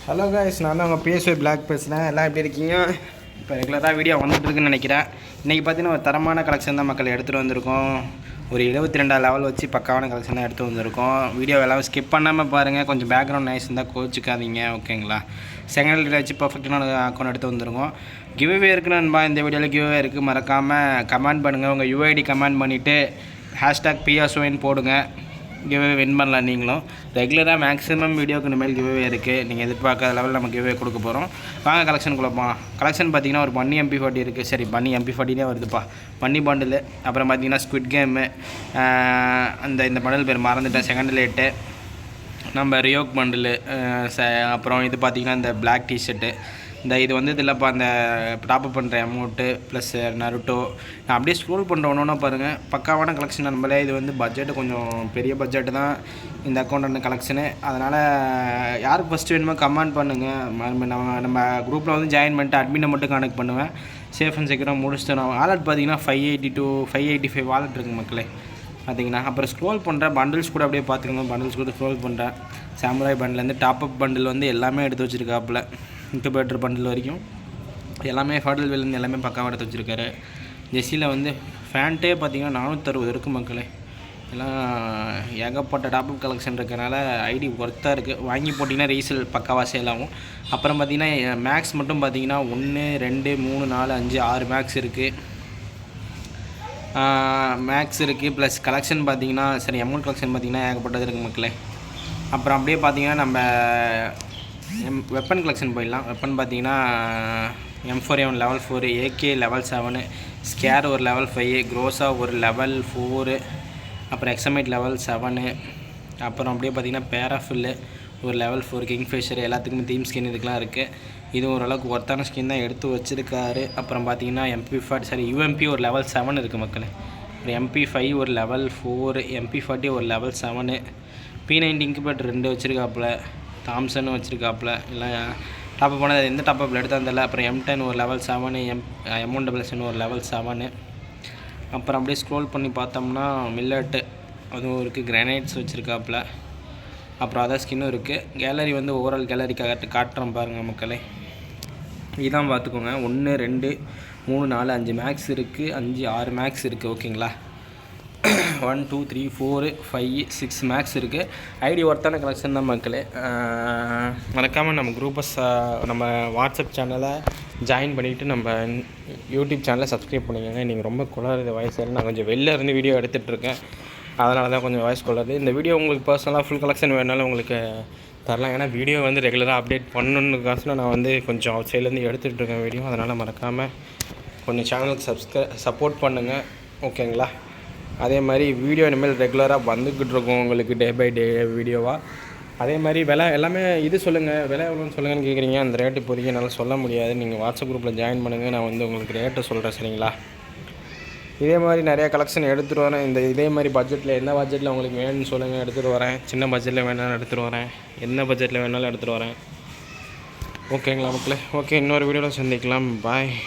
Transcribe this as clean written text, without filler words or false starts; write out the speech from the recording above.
Hello guys, நான் தான் உங்கள் PSY Black பேசுகிறேன். எல்லாம் எப்படி இருக்கீங்க? இப்போ ரெகுலராக வீடியோ வந்துட்டுருக்குன்னு நினைக்கிறேன். இன்றைக்கி பார்த்தீங்கன்னா ஒரு தரமான கலெக்ஷன் தான் மக்கள் எடுத்துகிட்டு வந்திருக்கோம். ஒரு 72 லெவல் வச்சு பக்காவான கலெக்ஷன் தான் எடுத்து வந்திருக்கோம். வீடியோ எல்லாம் ஸ்கிப் பண்ணாமல் பாருங்கள். கொஞ்சம் பேக்ரவுண்ட் நாய்ஸ் இருந்தால் கோச்சிக்காதீங்க, ஓகேங்களா? செகண்ட் வச்சு பர்ஃபெக்டான அக்கௌண்ட் எடுத்து வந்திருக்கோம். கிவ்அவே இருக்குன்னு நண்பா. இந்த வீடியோவில் கிவ்அவே இருக்குது. மறக்காமல் கமெண்ட் பண்ணுங்கள். உங்கள் UID கமெண்ட் பண்ணிவிட்டு #PSYன்னு போடுங்க. கிவ்அவே வின் பண்ணலாம். நீங்களும் ரெகுலராக மேக்ஸிமம் வீடியோக்கு இனிமேல் கிவ்அவே இருக்குது. நீங்கள் எதிர்பார்க்காத லெவலில் நம்ம கிவ்அவே கொடுக்க போகிறோம். வாங்க கலெக்ஷனுக்குள்ளே போகலாம். கலெக்ஷன் பார்த்தீங்கன்னா ஒரு பன்னி MP40 இருக்குது. சரி, பன்னி MP40 வருதுப்பா. பன்னி பாண்டில், அப்புறம் பார்த்தீங்கன்னா ஸ்குவிட் கேமு, இந்த பண்டல் பேர் மறந்துட்டேன். செகண்ட் லேட்டு நம்ம ரியோக் பண்டிலு, அப்புறம் இது பார்த்திங்கன்னா இந்த பிளாக் டிஷர்ட்டு. இது வந்து இல்லைப்பா, அந்த டாப்அப் பண்ணுற அமௌண்ட்டு ப்ளஸ் நருட்டோ. நான் அப்படியே ஸ்க்ரோல் பண்ணுற ஒன்றா பாருங்கள். பக்காவான கலெக்ஷன் நம்மளே. இது வந்து பட்ஜெட்டு கொஞ்சம் பெரிய பட்ஜெட்டு தான் இந்த அக்கௌண்ட் கலெக்ஷனு. அதனால் யாருக்கு ஃபஸ்ட்டு வேணுமோ கமெண்ட் பண்ணுங்கள். நம்ம குரூப்பில் வந்து ஜாயின் பண்ணிட்டு அட்மினை மட்டும் கனெக்ட் பண்ணுவேன். சேஃப் அண்ட் செக்யூராக முடிச்சுட்டு நான் வாலெட் பார்த்தீங்கன்னா 580 to 585 வாலெட் இருக்குது மக்களே பார்த்தீங்கன்னா. அப்புறம் ஸ்க்ரோல் பண்ணுறேன். பண்டில்ஸ் கூட அப்படியே பார்த்துக்கணும். பண்டில்ஸ் கூட ஸ்க்ரோல் பண்ணுறேன். சாமுராய் பண்டிலேருந்து டாப்அப் பண்டில் வந்து எல்லாமே எடுத்து வச்சுருக்காப்புல. இன்குபேட்டர் பண்டில் வரைக்கும் எல்லாமே ஃபர்டல் வேலேருந்து எல்லாமே பக்காவாக எடுத்து வச்சுருக்காரு. ஜெஸ்ஸியில் வந்து ஃபேண்ட்டே பார்த்திங்கன்னா 460 இருக்குது மக்களே. எல்லாம் ஏகப்பட்ட டாப்அப் கலெக்ஷன் இருக்கிறனால ஐடி ஒர்த்தாக இருக்குது. வாங்கி போட்டிங்கன்னா ரீசேல் பக்காவாக சேல் ஆகும். அப்புறம் பார்த்திங்கன்னா மேக்ஸ் மட்டும் பார்த்திங்கன்னா 1 2 3 4 5 6 மேக்ஸ் இருக்குது. மேக்ஸ் இருக்குது. ப்ளஸ் கலெக்ஷன் பார்த்திங்கன்னா சரி, அமௌண்ட் கலெக்ஷன் பார்த்திங்கன்னா ஏகப்பட்டது இருக்குது மக்களே. அப்புறம் அப்படியே பார்த்திங்கன்னா நம்ம வெப்பன் கலெக்ஷன் போயிடலாம். வெப்பன் பார்த்திங்கன்னா M4A1 level 4, AK level 7, scar ஒரு லெவல் 5, க்ரோஸா ஒரு லெவல் 4, அப்புறம் XM8 லெவல் 7, அப்புறம் அப்படியே பார்த்திங்கன்னா பேராஃபில்லு ஒரு லெவல் 4, கிங்ஃபிஷர் எல்லாத்துக்குமே தீம் ஸ்கின் இதுக்கெலாம் இருக்குது. இது ஓரளவுக்கு ஒர்த்தான ஸ்கின் தான் எடுத்து வச்சுருக்காரு. அப்புறம் பார்த்திங்கன்னா UMP ஒரு லெவல் 7 இருக்குது மக்களே. அப்புறம் MP5 ஒரு லெவல் 4, MP40 ஒரு லெவல் 7, P90 இன்குபேட்டர் 2 வச்சுருக்காப்புல, தாம்சன் வச்சுருக்காப்புல. இல்லை டாப்அப் பண்ணது எந்த டாப்அப்பில் எடுத்தால் தெரியல. அப்புறம் M10 ஒரு லெவல் 7, M177 ஒரு லெவல் 7. அப்புறம் அப்படியே ஸ்க்ரோல் பண்ணி பார்த்தோம்னா மில்லட்டு அதுவும் இருக்குது. கிரானைட்ஸ் வச்சுருக்காப்புல. அப்புறம் அதர் ஸ்கின்னும் இருக்குது. கேலரி வந்து ஓவரால் கேலரி காட்டுறோம் பாருங்கள் மக்களே. இதான் பார்த்துக்கோங்க. 1 2 3 4 5 மேக்ஸ் இருக்குது. 5 6 மேக்ஸ் இருக்குது, ஓகேங்களா? 1 2 3 4 5 6 மேக்ஸ் இருக்குது. ஐடி ஒர்த்தான கலெக்ஷன் தான் மக்களே. மறக்காமல் நம்ம குரூப்பை நம்ம வாட்ஸ்அப் சேனலை ஜாயின் பண்ணிவிட்டு நம்ம யூடியூப் சேனலை சப்ஸ்கிரைப் பண்ணிக்கோங்க. நீங்கள் ரொம்ப குளறுது வயசு. நான் கொஞ்சம் வெளில இருந்து வீடியோ எடுத்துகிட்ருக்கேன், அதனால தான் கொஞ்சம் வாய்ஸ் கொள்ளாது. இந்த வீடியோ உங்களுக்கு பர்சனலாக ஃபுல் கலெக்ஷன் வேணாலும் உங்களுக்கு தரலாம். ஏன்னா வீடியோ வந்து ரெகுலராக அப்டேட் பண்ணணுக்காசம் நான் வந்து கொஞ்சம் அவுட் சைட்லேருந்து எடுத்துகிட்ருக்கேன் வீடியோ. அதனால் மறக்காமல் கொஞ்சம் சேனலுக்கு சப்போர்ட் பண்ணுங்கள், ஓகேங்களா? அதே மாதிரி வீடியோ இனிமேல் ரெகுலராக வந்துக்கிட்டு இருக்கோம் உங்களுக்கு டே பை டே வீடியோவாக. அதே மாதிரி விலை எல்லாமே இது சொல்லுங்கள், விலை எவ்வளோன்னு சொல்லுங்கன்னு கேட்குறீங்க. அந்த ரேட்டு இப்போதைக்கு என்னால் சொல்ல முடியாது. நீங்கள் வாட்ஸ்அப் குரூப்பில் ஜாயின் பண்ணுங்கள். நான் வந்து உங்களுக்கு ரேட்டு சொல்கிறேன், சரிங்களா? இதே மாதிரி நிறையா கலெக்ஷன் எடுத்துகிட்டு வரேன். இதே மாதிரி பட்ஜெட்டில் எந்த பட்ஜெட்டில் உங்களுக்கு வேணும்னு சொல்லுங்கள், எடுத்துகிட்டு வரேன். சின்ன பட்ஜெட்டில் வேணாலும் எடுத்துகிட்டு வரேன், என்ன பட்ஜெட்டில் வேணாலும் எடுத்துகிட்டு வரேன், ஓகேங்களா மக்களே? ஓகே, இன்னொரு வீடியோவில் சந்திக்கலாம். பாய்.